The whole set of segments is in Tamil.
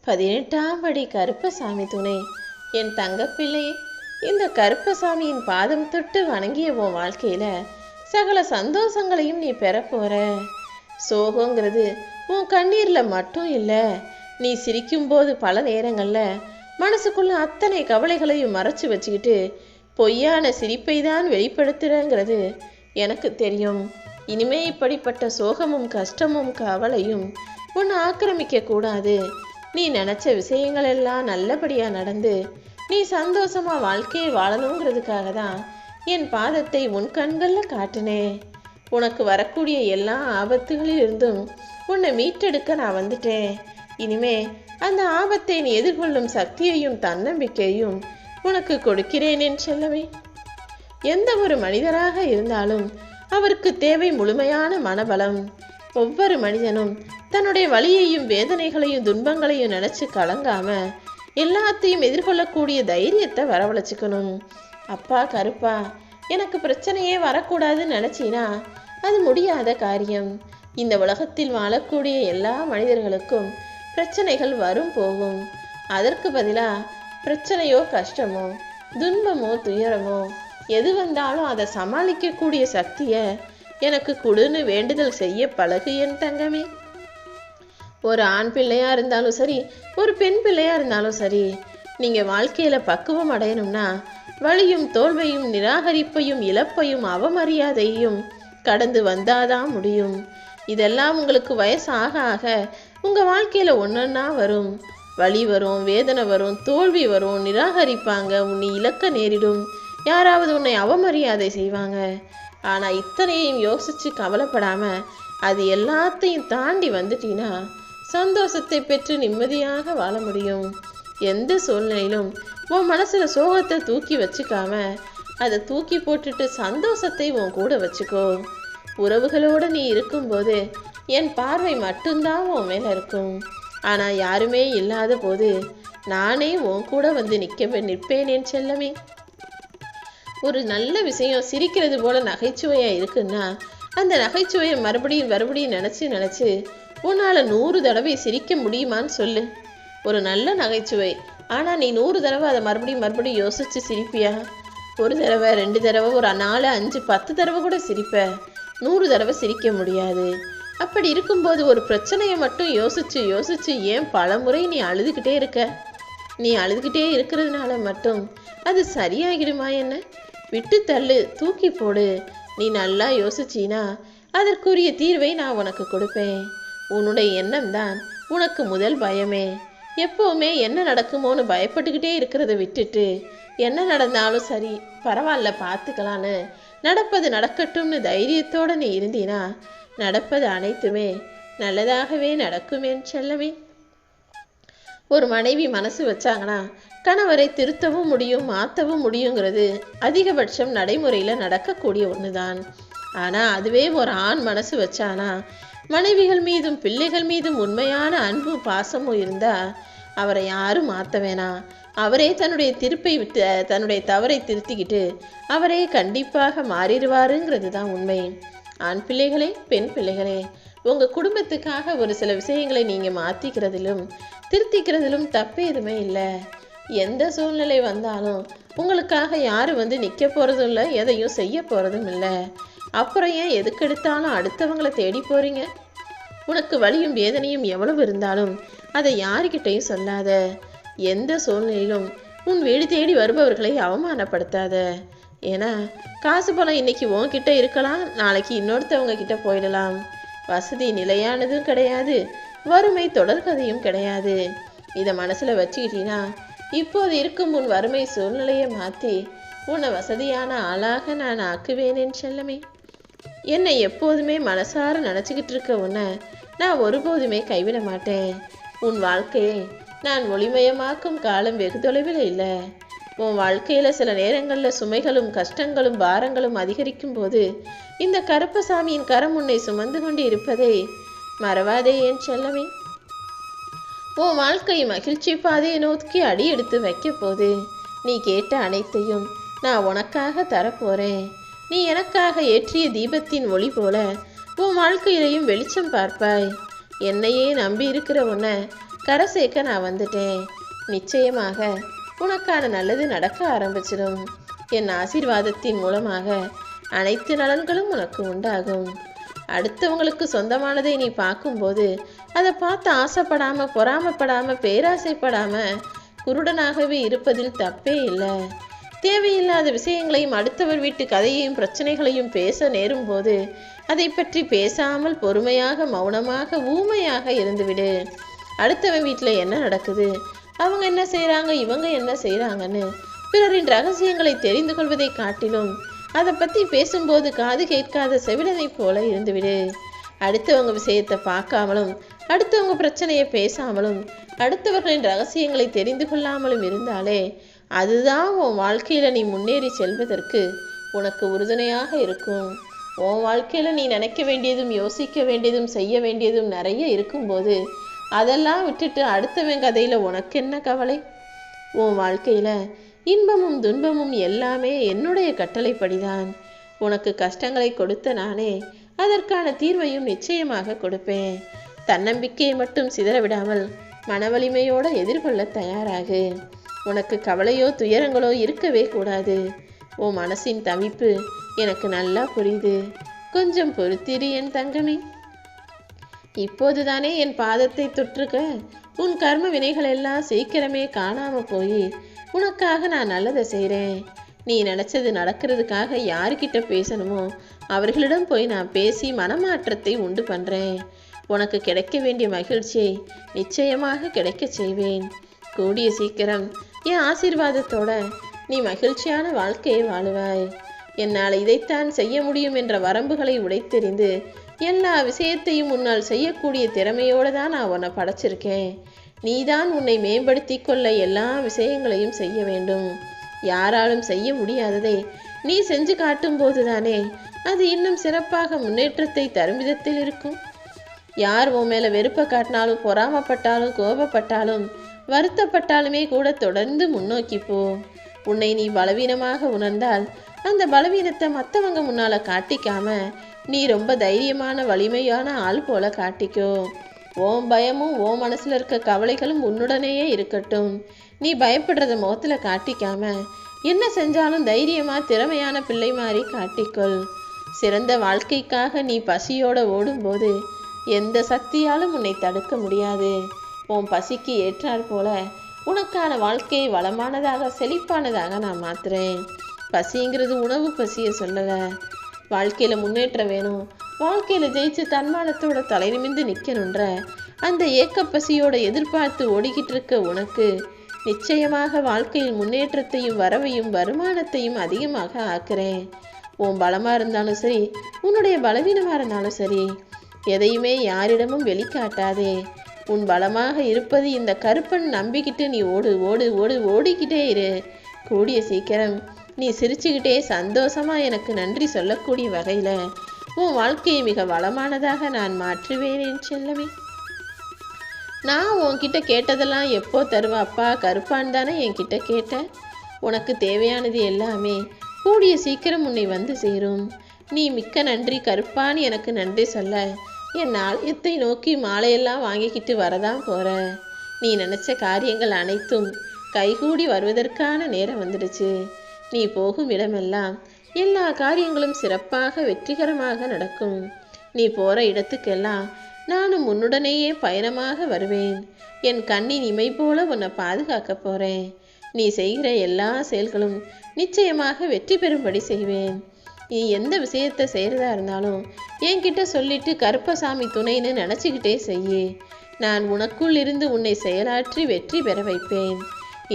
18ஆம் படி கருப்பசாமி துணை. என் தங்கப்பிள்ளையே, இந்த கருப்பசாமியின் பாதம் தொட்டு வணங்கிய உன் வாழ்க்கையில சகல சந்தோஷங்களையும் நீ பெறப்போற. சோகங்கிறது உன் கண்ணீர்ல மட்டும் இல்லை, நீ சிரிக்கும்போது பல நேரங்கள்ல மனசுக்குள்ள அத்தனை கவலைகளையும் மறைச்சு வச்சுக்கிட்டு பொய்யான சிரிப்பை தான் வெளிப்படுத்துறங்கிறது எனக்கு தெரியும். இனிமே இப்படிப்பட்ட சோகமும் கஷ்டமும் கவலையும் உன்னை ஆக்கிரமிக்க கூடாது. நீ நினைச்ச விஷயங்கள் எல்லாம் நல்லபடியா நடந்து நீ சந்தோஷமா வாழ்க்கையை வாழணுங்கிறதுக்காக தான் என் பாதத்தை உன் கண்கள்ல காட்டினேன். உனக்கு வரக்கூடிய எல்லா ஆபத்துகளிலிருந்தும் உன்னை மீட்டெடுக்க நான் வந்துட்டேன். இனிமே அந்த ஆபத்தை நீ எதிர்கொள்ளும் சக்தியையும் தன்னம்பிக்கையும் உனக்கு கொடுக்கிறேன் என் செல்லமே. எந்த ஒரு மனிதராக இருந்தாலும் அவருக்கு தேவை முழுமையான மனபலம். ஒவ்வொரு மனிதனும் தன்னுடைய வலியையும் வேதனைகளையும் துன்பங்களையும் நினைச்சு கலங்காம எல்லாத்தையும் எதிர்கொள்ளக்கூடிய தைரியத்தை வரவழைச்சுக்கணும். அப்பா கருப்பா, எனக்கு பிரச்சனையே வரக்கூடாதுன்னு நினைச்சினா அது முடியாத காரியம். இந்த உலகத்தில் வாழக்கூடிய எல்லா மனிதர்களுக்கும் பிரச்சனைகள் வரும் போகும். அதற்கு பதிலா பிரச்சனையோ கஷ்டமோ துன்பமோ துயரமோ எது வந்தாலும் அதை சமாளிக்கக்கூடிய சக்தியை எனக்கு கொடுன்னு வேண்டுதல் செய்ய பழகு என் தங்கமே. ஒரு ஆண் பிள்ளையா இருந்தாலும் சரி, ஒரு பெண் பிள்ளையா இருந்தாலும் சரி, நீங்க வாழ்க்கையில பக்குவம் அடையணும்னா வலியும் தோல்வையும் நிராகரிப்பையும் இழப்பையும் அவமரியாதையும் கடந்து வந்தாதான் முடியும். இதெல்லாம் உங்களுக்கு வயசு ஆக ஆக உங்க வாழ்க்கையில ஒன்னொன்னா வரும். வலி வரும், வேதனை வரும், தோல்வி வரும், நிராகரிப்பாங்க, உன்னை இழக்க நேரிடும், யாராவது உன்னை அவமரியாதை செய்வாங்க. ஆனா இத்தனையும் யோசிச்சு கவலைப்படாம அது எல்லாத்தையும் தாண்டி வந்துட்டீங்கன்னா சந்தோஷத்தை பெற்று நிம்மதியாக வாழ முடியும். எந்த சூழ்நிலையிலும் உன் மனசுல சோகத்தை தூக்கி வச்சுக்காம அதை தூக்கி போட்டுட்டு சந்தோஷத்தை உன் கூட வச்சுக்கோ. உறவுகளோடு நீ இருக்கும்போது என் பார்வை மட்டும்தான் உன் மேல இருக்கும். ஆனா யாருமே இல்லாத போது நானே உன் கூட வந்து நிற்பேன் என் செல்லமே. ஒரு நல்ல விஷயம் சிரிக்கிறது போல நகைச்சுவையா இருக்குன்னா அந்த நகைச்சுவையை மறுபடியும் நினைச்சு உன்னால 100 தடவை சிரிக்க முடியுமான்னு சொல்லு. ஒரு நல்ல நகைச்சுவை, ஆனா நீ 100 தடவை அதை மறுபடியும் யோசிச்சு சிரிப்பியா? ஒரு தடவை, 2 தடவை, ஒரு 4, 5, 10 தடவை கூட சிரிப்ப. 100 தடவை சிரிக்க முடியாது. அப்படி இருக்கும்போது ஒரு பிரச்சனையை மட்டும் யோசிச்சு ஏன் பல முறை நீ அழுதுகிட்டே இருக்க? நீ அழுதுகிட்டே இருக்கிறதுனால மட்டும் அது சரியாகிடுமா என்ன? விட்டு தள்ளு, தூக்கி போடு. நீ நல்லா யோசிச்சினா அதற்குரிய தீர்வை நான் உனக்கு கொடுப்பேன். உன்னுடைய எண்ணம் தான் உனக்கு முதல் பயமே. எப்பவுமே என்ன நடக்குமோன்னு பயப்பட்டுக்கிட்டே இருக்கிறத விட்டுட்டு என்ன நடந்தாலும் சரி பரவாயில்ல பார்த்துக்கலான்னு நடப்பது நடக்கட்டும்னு தைரியத்தோட நீ இருந்தீனா நடப்பது அனைத்துமே நல்லதாகவே நடக்குமேன்னு செல்லவே. ஒரு மனைவி மனசு வச்சாங்கன்னா கணவரை திருத்தவும் முடியும், மாற்றவும் முடியுங்கிறது அதிகபட்சம் நடைமுறையில் நடக்கக்கூடிய ஒன்று தான். ஆனால் அதுவே ஒரு ஆண் மனசு வச்சானா மனைவிகள் மீதும் பிள்ளைகள் மீதும் உண்மையான அன்பும் பாசமும் இருந்தால் அவரை யாரும் மாற்ற வேணாம். அவரே தன்னுடைய தவறை திருத்திக்கிட்டு அவரே கண்டிப்பாக மாறிடுவாருங்கிறது தான் உண்மை. ஆண் பிள்ளைகளே, பெண் பிள்ளைகளே, உங்கள் குடும்பத்துக்காக ஒரு சில விஷயங்களை நீங்கள் மாற்றிக்கிறதிலும் திருத்திக்கிறதிலும் தப்பு எதுவுமே இல்லை. எந்த சூழ்நிலை வந்தாலும் உங்களுக்காக யாரும் வந்து நிற்க போகிறதும் இல்லை, எதையும் செய்ய போகிறதும் இல்லை. அப்புறம் ஏன் எதுக்கெடுத்தாலும் அடுத்தவங்களை தேடி போகிறீங்க? உனக்கு வலியும் வேதனையும் எவ்வளவு இருந்தாலும் அதை யாருக்கிட்டையும் சொல்லாத. எந்த சூழ்நிலையிலும் உன் வீடு தேடி வருபவர்களை அவமானப்படுத்தாத. ஏன்னா காசு பணம் இன்னைக்கு உன்கிட்ட இருக்கலாம், நாளைக்கு இன்னொருத்தவங்க கிட்ட போயிடலாம். வசதி நிலையானதும் கிடையாது, வறுமை தொடர்கதையும் கிடையாது. இதை மனசுல வச்சுக்கிட்டீங்கன்னா இப்போது இருக்கும் உன் வறுமை சூழ்நிலையை மாற்றி உன்னை வசதியான ஆளாக நான் ஆக்குவேனேன் செல்லமே. என்னை எப்போதுமே மனசார நினச்சிக்கிட்டு இருக்க உன்னை நான் ஒருபோதுமே கைவிட மாட்டேன். உன் வாழ்க்கையை நான் ஒளிமயமாக்கும் காலம் வெகு தொலைவில் இல்லை. உன் வாழ்க்கையில் சில நேரங்களில் சுமைகளும் கஷ்டங்களும் பாரங்களும் அதிகரிக்கும் போது இந்த கருப்பசாமியின் கரம் உன்னை சுமந்து கொண்டு இருப்பதை மறவாதே என் செல்லமே. உன் வாழ்க்கை மகிழ்ச்சி பாதையை நோக்கி அடி எடுத்து வைக்க போது நீ கேட்ட அனைத்தையும் நான் உனக்காக தரப்போறேன். நீ எனக்காக ஏற்றிய தீபத்தின் ஒளி போல உன் வாழ்க்கையிலையும் வெளிச்சம் பார்ப்பாய். என்னையே நம்பி இருக்கிற உன்னை கரை சேர்க்க நான் வந்துட்டேன். நிச்சயமாக உனக்கான நல்லது நடக்க ஆரம்பிச்சிடும். என் ஆசீர்வாதத்தின் மூலமாக அனைத்து நலன்களும் உனக்கு உண்டாகும். அடுத்தவங்களுக்கு சொந்தமானதை நீ பார்க்கும்போது அதை பார்த்து ஆசைப்படாம, பொறாமப்படாம, பேராசைப்படாம குருடனாகவே இருப்பதில் தப்பே இல்லை. தேவையில்லாத விஷயங்களையும் அடுத்தவர் வீட்டு கதையையும் பிரச்சனைகளையும் பேச நேரும் போது அதை பற்றி பேசாமல் பொறுமையாக, மௌனமாக, ஊமையாக இருந்துவிடு. அடுத்தவன் வீட்டில் என்ன நடக்குது, அவங்க என்ன செய்கிறாங்க, இவங்க என்ன செய்கிறாங்கன்னு பிறரின் ரகசியங்களை தெரிந்து கொள்வதை காட்டிலும் அதை பற்றி பேசும்போது காது கேட்காத செவிடனை போல இருந்துவிடு. அடுத்தவங்க விஷயத்தை பார்க்காமலும், அடுத்தவங்க பிரச்சனையை பேசாமலும், அடுத்தவர்களின் ரகசியங்களை தெரிந்து கொள்ளாமலும் இருந்தாலே அதுதான் உன் வாழ்க்கையில் நீ முன்னேறி செல்வதற்கு உனக்கு உறுதுணையாக இருக்கும். உன் வாழ்க்கையில் நீ நினைக்க வேண்டியதும், யோசிக்க வேண்டியதும், செய்ய வேண்டியதும் நிறைய இருக்கும்போது அதெல்லாம் விட்டுட்டு அடுத்தவன் கதையில் உனக்கு என்ன கவலை? உன் வாழ்க்கையில் இன்பமும் துன்பமும் எல்லாமே என்னுடைய கட்டளைப்படிதான். உனக்கு கஷ்டங்களை கொடுத்த நானே அதற்கான தீர்வையும் நிச்சயமாக கொடுப்பேன். தன்னம்பிக்கையை மட்டும் சிதற விடாமல் மனவலிமையோடு எதிர்கொள்ள தயாராகு. உனக்கு கவலையோ துயரங்களோ இருக்கவே கூடாது. உன் மனசின் தவிப்பு எனக்கு நல்லா புரியுது. கொஞ்சம் பொறுத்திரு என் தங்கமே. இப்போதுதானே என் பாதத்தை தொற்றுக்க. உன் கர்ம வினைகள் எல்லாம் சீக்கிரமே காணாம போய் உனக்காக நான் நல்லதை செய்கிறேன். நீ நினச்சது நடக்கிறதுக்காக யாருக்கிட்ட பேசணுமோ அவர்களிடம் போய் நான் பேசி மனமாற்றத்தை உண்டு பண்ணுறேன். உனக்கு கிடைக்க வேண்டிய மகிழ்ச்சியை நிச்சயமாக கிடைக்க செய்வேன். கூடிய சீக்கிரம் என் ஆசீர்வாதத்தோட நீ மகிழ்ச்சியான வாழ்க்கையை வாழுவாய். என்னால் இதைத்தான் செய்ய முடியும் என்ற வரம்புகளை உடைத்தெறிந்து எல்லா விஷயத்தையும் உன்னால் செய்யக்கூடிய திறமையோடு தான் நான் உன்னை படைச்சிருக்கேன். நீதான் உன்னை மேம்படுத்தி கொள்ள எல்லா விஷயங்களையும் செய்ய வேண்டும். யாராலும் செய்ய முடியாததை நீ செஞ்சு காட்டும் போதுதானே அது இன்னும் சிறப்பாக முன்னேற்றத்தை தரும் விதத்தில் இருக்கும். யார் உன் மேலே வெறுப்பை காட்டினாலும், பொறாமப்பட்டாலும், கோபப்பட்டாலும், வருத்தப்பட்டாலுமே கூட தொடர்ந்து முன்னோக்கி போ. உன்னை நீ பலவீனமாக உணர்ந்தால் அந்த பலவீனத்தை மற்றவங்க முன்னால் காட்டிக்காம நீ ரொம்ப தைரியமான, வலிமையான ஆள் போல காட்டிக்கோ. ஓம் பயமும் ஓம் மனசில் இருக்க கவலைகளும் உன்னுடனேயே இருக்கட்டும். நீ பயப்படுறத முகத்தில் காட்டிக்காம என்ன செஞ்சாலும் தைரியமாக, திறமையான பிள்ளை மாதிரி காட்டிக்கொள். சிறந்த வாழ்க்கைக்காக நீ பசியோடு ஓடும்போது எந்த சக்தியாலும் உன்னை தடுக்க முடியாது. உன் பசிக்கு ஏற்றாற் போல உனக்கான வாழ்க்கையை வளமானதாக, செழிப்பானதாக நான் மாத்துறேன். பசிங்கிறது உணவு பசியை சொல்லலை. வாழ்க்கையில் முன்னேற்றம் வேணும், வாழ்க்கையில் ஜெயிச்சு தன்மானத்தோட தலை நிமிந்து நிற்கணுன்ற அந்த ஏக்கப்பசியோட எதிர்பார்த்து ஓடிக்கிட்டு இருக்க உனக்கு நிச்சயமாக வாழ்க்கையில் முன்னேற்றத்தையும், வரவையும், வருமானத்தையும் அதிகமாக ஆக்குறேன். உன் பலமாக இருந்தாலும் சரி, உன்னுடைய பலவீனமாக இருந்தாலும் சரி, எதையுமே யாரிடமும் வெளிக்காட்டாதே. உன் பலமாக இருப்பது இந்த கருப்பன் நம்பிக்கிட்டு நீ ஓடு ஓடு ஓடு ஓடிக்கிட்டே இரு. கூடிய சீக்கிரம் நீ சிரிச்சுக்கிட்டே சந்தோஷமாக எனக்கு நன்றி சொல்லக்கூடிய வகையில் உன் வாழ்க்கையை மிக வளமானதாக நான் மாற்றுவேன் என் செல்லமே. நான் உன்கிட்ட கேட்டதெல்லாம் எப்போ தருவா அப்பா கருப்பான் தானே என்கிட்ட கேட்ட. உனக்கு தேவையானது எல்லாமே கூடிய சீக்கிரம் உன்னை வந்து சேரும். நீ மிக்க நன்றி கருப்பான்னு எனக்கு நன்றி சொல்ல என் ஆலயத்தை நோக்கி மாலையெல்லாம் வாங்கிக்கிட்டு வரதான் போற. நீ நினச்ச காரியங்கள் அனைத்தும் கைகூடி வருவதற்கான நேரம் வந்துடுச்சு. நீ போகும் இடமெல்லாம் எல்லா காரியங்களும் சிறப்பாக, வெற்றிகரமாக நடக்கும். நீ போகிற இடத்துக்கெல்லாம் நானும் உன்னுடனேயே பயணமாக வருவேன். என் கண்ணின் இமை போல உன்னை பாதுகாக்க போகிறேன். நீ செய்கிற எல்லா செயல்களும் நிச்சயமாக வெற்றி பெறும்படி செய்வேன். நீ எந்த விஷயத்தை செய்கிறதா இருந்தாலும் என்கிட்ட சொல்லிட்டு கருப்பசாமி துணைன்னு நினச்சிக்கிட்டே செய்யு. நான் உனக்குள் இருந்து உன்னை செயலாற்றி வெற்றி பெற வைப்பேன்.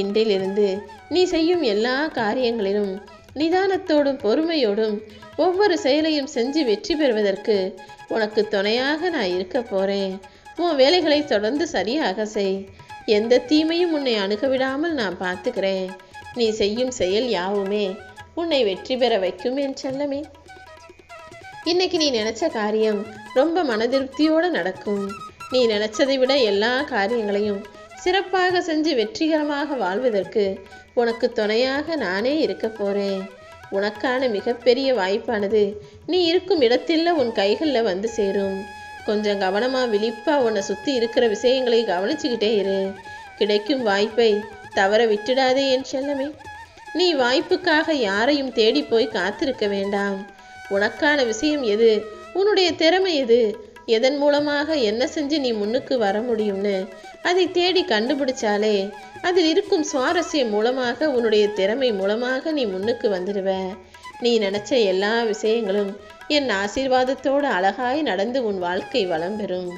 இன்றிலிருந்து நீ செய்யும் எல்லா காரியங்களிலும் நிதானத்தோடும் பொறுமையோடும் ஒவ்வொரு செயலையும் செஞ்சு வெற்றி பெறுவதற்கு உனக்கு துணையாக நான் இருக்க போகிறேன். உன் வேலைகளை தொடர்ந்து சரியாக செய். எந்த தீமையும் உன்னை அணுக விடாமல் நான் பார்த்துக்கிறேன். நீ செய்யும் செயல் யாவுமே உன்னை வெற்றி பெற வைக்கும் என் செல்லமே. இன்னைக்கு நீ நினச்ச காரியம் ரொம்ப மனதிருப்தியோடு நடக்கும். நீ நினச்சதை விட எல்லா காரியங்களையும் சிறப்பாக செஞ்சு வெற்றிகரமாக வாழ்வதற்கு உனக்கு துணையாக நானே இருக்க போகிறேன். உனக்கான மிகப்பெரிய வாய்ப்பானது நீ இருக்கும் இடத்தில் உன் கைகளில் வந்து சேரும். கொஞ்சம் கவனமாக விழிப்பாக உன்னை சுற்றி இருக்கிற விஷயங்களை கவனிச்சுக்கிட்டே இரு. கிடைக்கும் வாய்ப்பை தவற விட்டுடாதே என் செல்லமே. நீ வாய்ப்புக்காக யாரையும் தேடி போய் காத்திருக்க வேண்டாம். உனக்கான விஷயம் எது, உன்னுடைய திறமை எது, எதன் மூலமாக என்ன செஞ்சு நீ முன்னுக்கு வர முடியும்னு அதை தேடி கண்டுபிடிச்சாலே அதில் இருக்கும் சுவாரஸ்யம் மூலமாக உன்னுடைய திறமை மூலமாக நீ முன்னுக்கு வந்துடுவ. நீ நினைச்ச எல்லா விஷயங்களும் என் ஆசீர்வாதத்தோடு அழகாய் நடந்து உன் வாழ்க்கை வளம் பெறும்.